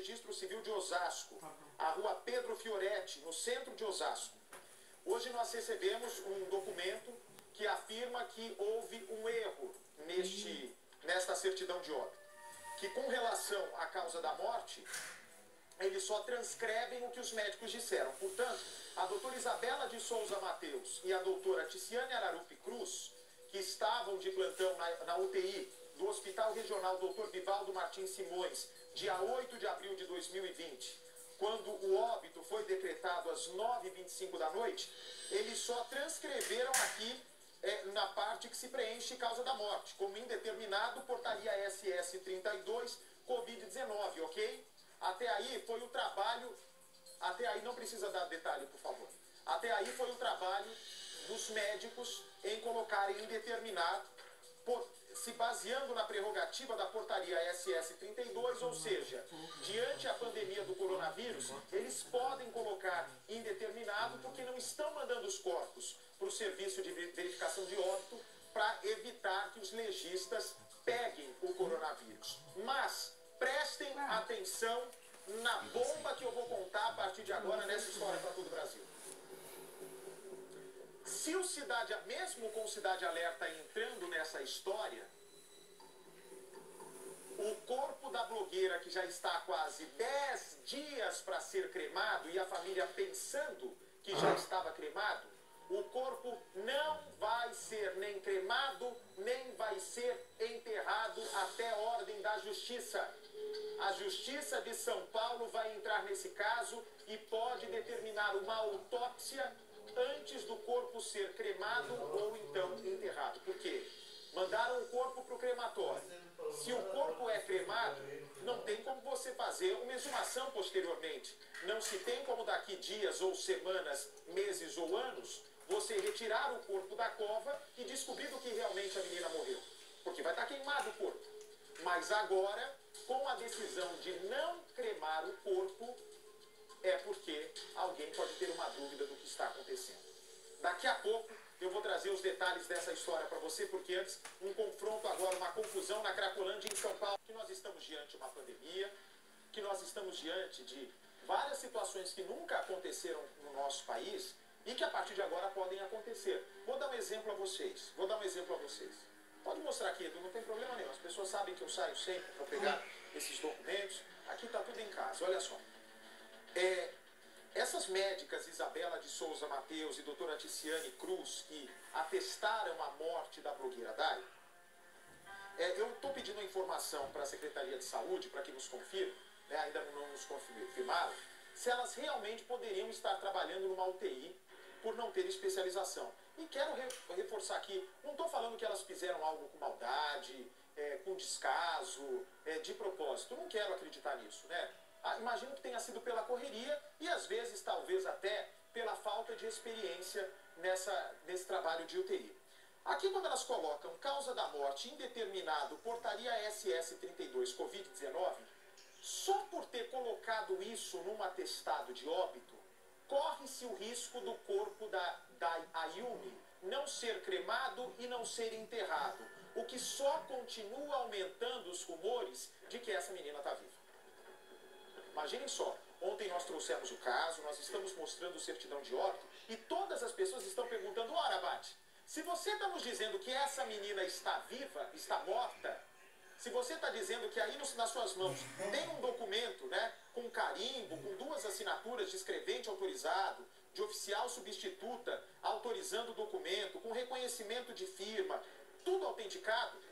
Registro Civil de Osasco, a rua Pedro Fioretti, no centro de Osasco. Hoje nós recebemos um documento que afirma que houve um erro nesta certidão de óbito. Que com relação à causa da morte, eles só transcrevem o que os médicos disseram. Portanto, a doutora Isabela de Souza Mateus e a doutora Ticiane Ararufi Cruz, que estavam de plantão na UTI do Hospital Regional Dr. Vivaldo Martins Simões, dia 8 de abril de 2020, quando o óbito foi decretado às 9h25 da noite, eles só transcreveram aqui na parte que se preenche causa da morte, como indeterminado, portaria SS 32, Covid-19, ok? Até aí foi o trabalho, até aí não precisa dar detalhe, por favor. Até aí foi o trabalho dos médicos em colocarem indeterminado, se baseando na prerrogativa da portaria SS 32, ou seja, diante a pandemia do coronavírus, eles podem colocar indeterminado porque não estão mandando os corpos para o serviço de verificação de óbito para evitar que os legistas peguem o coronavírus. Mas prestem atenção na bomba que eu vou contar a partir de agora nessa história para todo o Brasil. Se o mesmo com o Cidade Alerta entrando nessa história, o corpo da blogueira, que já está há quase 10 dias para ser cremado, e a família pensando que já estava cremado, o corpo não vai ser nem cremado, nem vai ser enterrado até ordem da Justiça. A Justiça de São Paulo vai entrar nesse caso e pode determinar uma autópsia antes do corpo ser cremado ou então enterrado. Por quê? Mandaram o corpo para o crematório. Se o corpo é cremado, não tem como você fazer uma exumação posteriormente. Não se tem como daqui dias ou semanas, meses ou anos, você retirar o corpo da cova e descobrir do que realmente a menina morreu. Porque vai estar queimado o corpo. Mas agora, com a decisão de não cremar o corpo, é porque alguém pode ter uma dúvida do que está acontecendo. Daqui a pouco eu vou trazer os detalhes dessa história para você, porque antes, um confronto agora, uma confusão na Cracolândia em São Paulo, que nós estamos diante de uma pandemia, que nós estamos diante de várias situações que nunca aconteceram no nosso país e que a partir de agora podem acontecer. Vou dar um exemplo a vocês. Pode mostrar aqui, Edu, não tem problema nenhum. As pessoas sabem que eu saio sempre para pegar esses documentos. Aqui está tudo em casa, olha só. Essas médicas, Isabela de Souza Mateus e doutora Ticiane Cruz, que atestaram a morte da blogueira Dai, eu estou pedindo a informação para a Secretaria de Saúde, para que nos confirme, né, ainda não nos confirmaram, se elas realmente poderiam estar trabalhando numa UTI por não ter especialização. E quero reforçar aqui, não estou falando que elas fizeram algo com maldade, com descaso, de propósito. Não quero acreditar nisso, né? Imagino que tenha sido pela correria e às vezes, talvez até, pela falta de experiência nesse trabalho de UTI. Aqui quando elas colocam causa da morte indeterminado, portaria SS 32, Covid-19, só por ter colocado isso num atestado de óbito, corre-se o risco do corpo da Ayumi não ser cremado e não ser enterrado, o que só continua aumentando os rumores de que essa menina está viva. Imaginem só, ontem nós trouxemos o caso, nós estamos mostrando certidão de óbito e todas as pessoas estão perguntando, ora, Abate, se você está nos dizendo que essa menina está viva, está morta, se você está dizendo que aí nas suas mãos tem um documento, né, com carimbo, com 2 assinaturas de escrevente autorizado, de oficial substituta autorizando o documento, com reconhecimento de firma, tudo autenticado,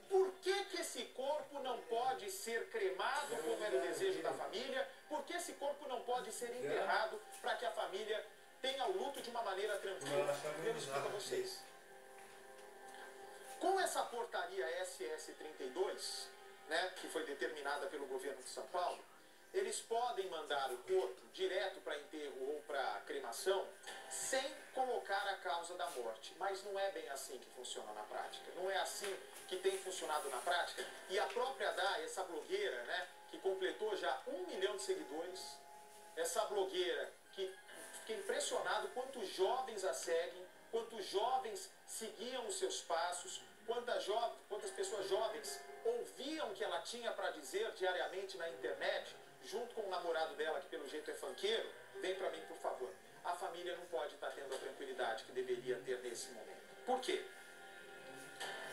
por que esse corpo não pode ser cremado, como era o desejo da família? Por que esse corpo não pode ser enterrado para que a família tenha o luto de uma maneira tranquila? Eu explico a vocês. Com essa portaria SS 32, né, que foi determinada pelo governo de São Paulo, eles podem mandar o corpo direto para enterro ou para cremação sem colocar a causa da morte. Mas não é bem assim que funciona na prática. Não é assim que tem funcionado na prática. E a própria Dai, essa blogueira, né, que completou já 1 milhão de seguidores, essa blogueira que fiquei impressionado quantos jovens a seguem, quantos jovens seguiam os seus passos, quantas pessoas jovens ouviam o que ela tinha para dizer diariamente na internet, junto com o namorado dela, que pelo jeito é funkeiro, vem pra mim, por favor. A família não pode estar tendo a tranquilidade que deveria ter nesse momento. Por quê?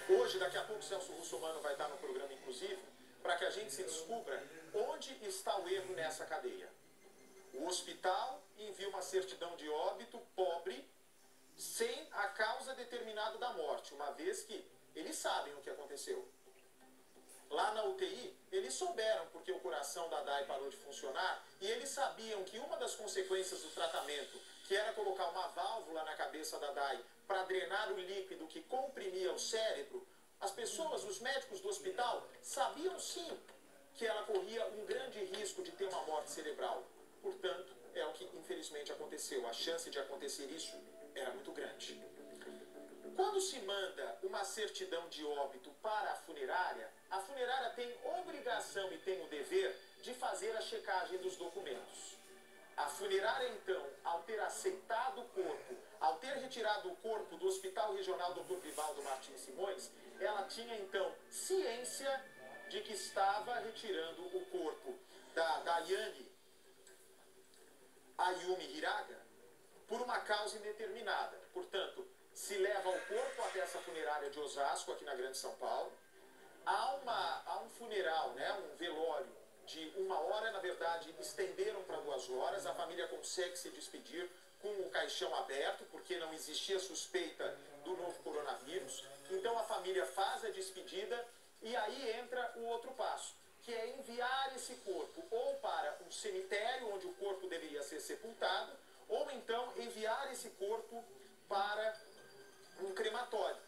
Hoje, daqui a pouco, o Celso Russomano vai estar no programa, inclusive, para que a gente se descubra onde está o erro nessa cadeia. O hospital envia uma certidão de óbito pobre, sem a causa determinada da morte, uma vez que eles sabem o que aconteceu. Lá na UTI, eles souberam porque o coração da Dai parou de funcionar e eles sabiam que uma das consequências do tratamento, que era colocar uma válvula na cabeça da Dai para drenar o líquido que comprimia o cérebro, as pessoas, os médicos do hospital, sabiam sim que ela corria um grande risco de ter uma morte cerebral. Portanto, é o que infelizmente aconteceu. A chance de acontecer isso era muito grande. Quando se manda uma certidão de óbito para a funerária tem obrigação e tem o dever de fazer a checagem dos documentos. A funerária, então, ao ter aceitado o corpo, ao ter retirado o corpo do Hospital Regional Dr. Vivaldo Martins Simões, ela tinha, então, ciência de que estava retirando o corpo da Daiane Ayumi Hiraga por uma causa indeterminada. Portanto, se leva o corpo até essa funerária de Osasco, aqui na Grande São Paulo. Há um funeral, né, um velório de 1 hora, na verdade, estenderam para 2 horas. A família consegue se despedir com o caixão aberto, porque não existia suspeita do novo coronavírus. Então a família faz a despedida e aí entra o outro passo, que é enviar esse corpo ou para um cemitério, onde o corpo deveria ser sepultado, ou então enviar esse corpo para um crematório.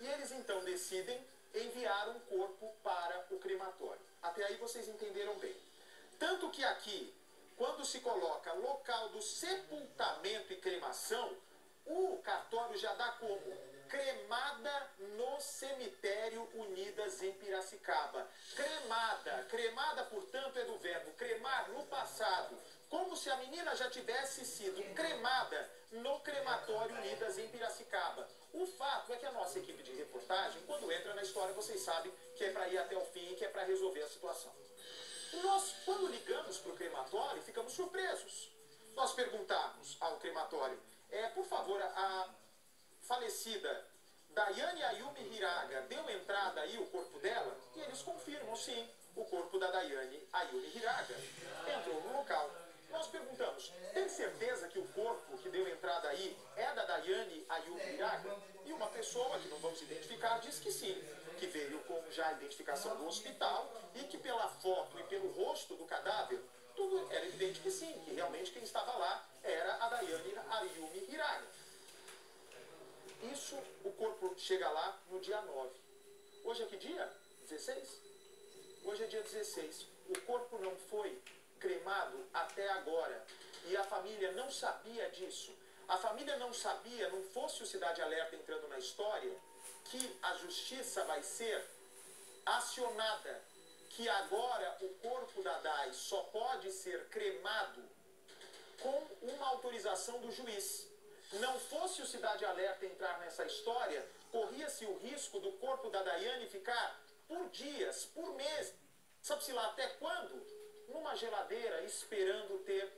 E eles então decidem enviar um corpo para o crematório. Até aí vocês entenderam bem. Tanto que aqui, quando se coloca local do sepultamento e cremação, o cartório já dá como cremada no cemitério Unidas em Piracicaba. Cremada, portanto, é do verbo cremar no passado, como se a menina já tivesse sido cremada no crematório Unidas em Piracicaba. O fato é que a nossa equipe de reportagem, quando entra na história, vocês sabem que é para ir até o fim e que é para resolver a situação. Nós, quando ligamos para o crematório, ficamos surpresos. Nós perguntamos ao crematório, por favor, a falecida Daiane Ayumi Hiraga deu entrada aí o corpo dela? E eles confirmam, sim, o corpo da Daiane Ayumi Hiraga entrou no local. Nós perguntamos, tem certeza que o corpo que deu entrada aí é da Daiane Ayumi Hiraga? E uma pessoa, que não vamos identificar, disse que sim, que veio com já a identificação do hospital e que pela foto e pelo rosto do cadáver, tudo era evidente que sim, que realmente quem estava lá era a Daiane Ayumi Hiraga. Isso, o corpo chega lá no dia 9. Hoje é que dia? 16? Hoje é dia 16. O corpo não foi cremado até agora. E a família não sabia disso. A família não sabia, não fosse o Cidade Alerta entrando na história, que a justiça vai ser acionada. Que agora o corpo da Dai só pode ser cremado com uma autorização do juiz. Não fosse o Cidade Alerta entrar nessa história, corria-se o risco do corpo da Daiane ficar por dias, por mês, sabe-se lá até quando, numa geladeira, esperando ter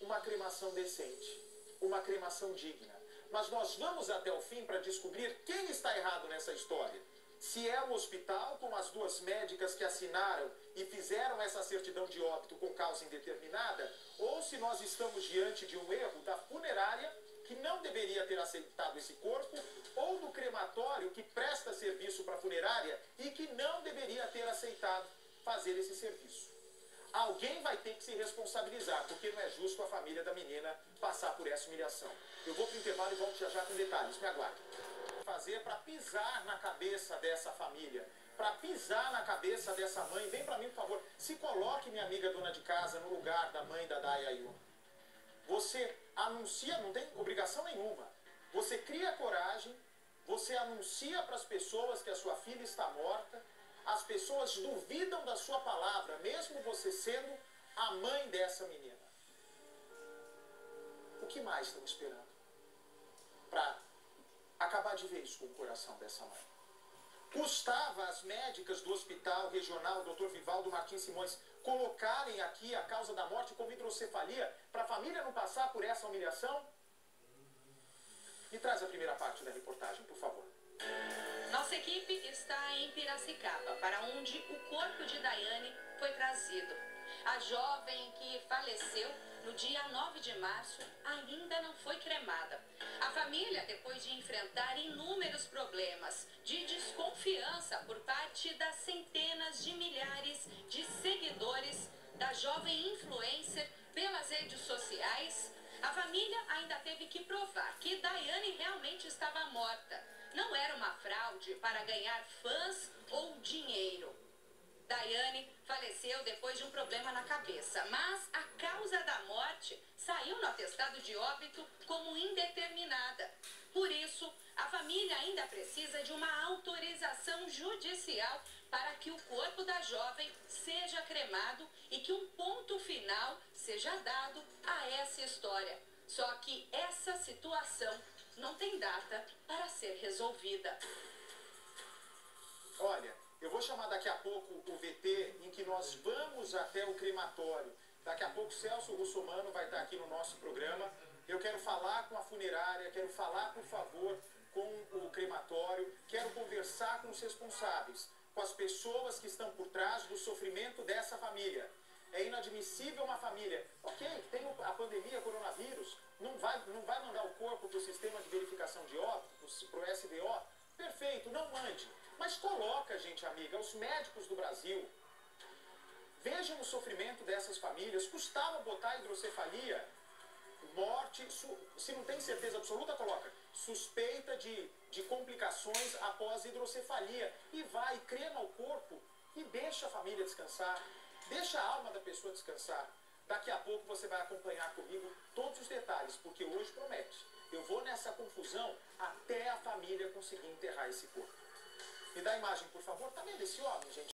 uma cremação decente, uma cremação digna. Mas nós vamos até o fim para descobrir quem está errado nessa história. Se é o hospital, com as 2 médicas que assinaram e fizeram essa certidão de óbito com causa indeterminada, ou se nós estamos diante de um erro da funerária, que não deveria ter aceitado esse corpo, ou do crematório, que presta serviço para a funerária e que não deveria ter aceitado fazer esse serviço. Alguém vai ter que se responsabilizar, porque não é justo a família da menina passar por essa humilhação. Eu vou para o intervalo e volto já com detalhes. Me aguarde. Fazer para pisar na cabeça dessa família, para pisar na cabeça dessa mãe. Vem para mim, por favor. Se coloque, minha amiga dona de casa, no lugar da mãe da Dai Ayumi. Você anuncia, não tem obrigação nenhuma. Você cria coragem, você anuncia para as pessoas que a sua filha está morta. As pessoas duvidam da sua palavra, mesmo você sendo a mãe dessa menina. O que mais estão esperando para acabar de vez com o coração dessa mãe? Custava às médicas do Hospital Regional Dr. Vivaldo Martins Simões colocarem aqui a causa da morte como hidrocefalia para a família não passar por essa humilhação? Me traz a primeira parte da reportagem, por favor. Nossa equipe está em Piracicaba, para onde o corpo de Daiane foi trazido. A jovem que faleceu no dia 9 de março ainda não foi cremada. A família, depois de enfrentar inúmeros problemas de desconfiança por parte das centenas de milhares de seguidores da jovem influencer pelas redes sociais, a família ainda teve que provar que Daiane realmente estava morta. Não era uma fraude para ganhar fãs ou dinheiro. Daiane faleceu depois de um problema na cabeça, mas a causa da morte saiu no atestado de óbito como indeterminada. Por isso, a família ainda precisa de uma autorização judicial para que o corpo da jovem seja cremado e que um ponto final seja dado a essa história. Só que essa situação não tem data para ser resolvida. Olha, eu vou chamar daqui a pouco o VT em que nós vamos até o crematório. Daqui a pouco o Celso Russomano vai estar aqui no nosso programa. Eu quero falar com a funerária, quero falar, por favor, com o crematório, quero conversar com os responsáveis, com as pessoas que estão por trás do sofrimento dessa família. É inadmissível uma família, ok, tem a pandemia, coronavírus, não vai mandar o corpo para o sistema de verificação de óbitos, para o SDO, perfeito, não mande. Mas coloca, gente amiga, os médicos do Brasil, vejam o sofrimento dessas famílias, custava botar hidrocefalia, morte, se não tem certeza absoluta, coloca suspeita de complicações após hidrocefalia, e vai, crema o corpo e deixa a família descansar, deixa a alma da pessoa descansar. Daqui a pouco você vai acompanhar comigo todos os detalhes, porque hoje promete. Eu vou nessa confusão até a família conseguir enterrar esse corpo. Me dá a imagem, por favor. Tá vendo esse homem, gente?